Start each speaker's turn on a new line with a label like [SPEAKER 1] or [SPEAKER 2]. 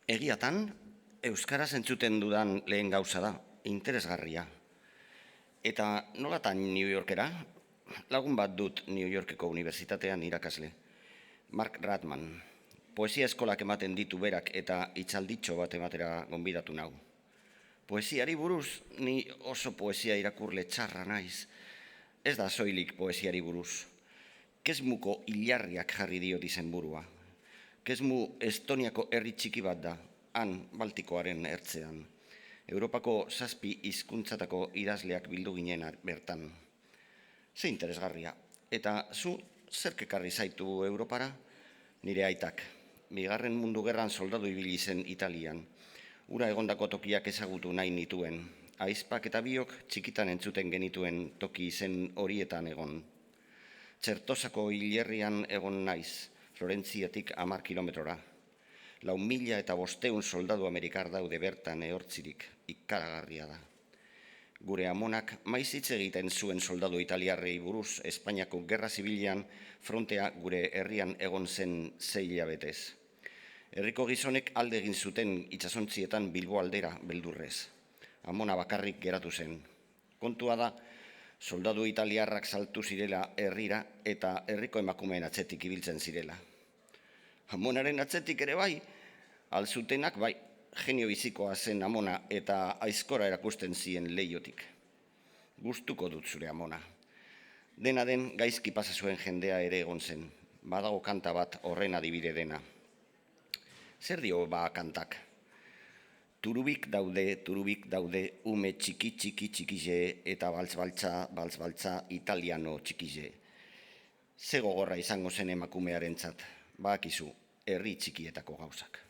[SPEAKER 1] Egiatan, euskaraz entzuten dudan lehen gauza da, interesgarria. Eta nolatan New Yorkera? Lagun bat dut New Yorkeko unibertsitatean irakasle. Mark Radman. Poesia eskolak ematen ditu berak eta itzalditxo bat ematera gonbidatu nau. Poesiari buruz, ni oso poesia irakurle txarra naiz. Ez da soilik poesiari buruz. Kesmuko hilarriak jarri diot izenburua. Kesmu Estoniako herri txiki bat da, han Baltikoaren ertzean. Europako 7 hizkuntzatako idazleak bildu ginen bertan. Ze interesgarria. Eta zu zerk ekarri zaitu Europara? Nire aitak. Bigarren Mundu Gerran soldadu ibili zen Italian. Ura egondako tokiak ezagutu nahi nituen. Aizpak eta biok txikitan entzuten genituen toki zen horietan egon. Txertosako hilerrian egon naiz, Florentziatik 10 kilometrora. 4.500 soldadu amerikar daude bertan ehortzirik, ikaragarria da. Gure amonak maiz hitz egiten zuen soldadu italiarrei buruz Espainiako Gerra Zibilian frontea gure herrian egon zen 6 hilabetez. Herriko gizonek alde egin zuten itsasontzietan Bilbo aldera beldurrez. Amona bakarrik geratu zen. Kontua da, soldadu italiarrak saltu zirela herrira eta herriko emakumeen atzetik ibiltzen zirela. Amonaren atzetik ere bai, alzutenak bai, genio bizikoa zen Amona eta aizkora erakusten zien leiotik. Gustuko dut zure Amona. Dena den gaizki pasa zuen jendea ere egon zen. Badago kanta bat horren adibide dena. Zer dio ba kantak? Turubik daude, ume txikize eta baltz-baltza italiano txikize. Ze gogorra izango zen emakumearentzat, badakizu, herri txikietako gauzak.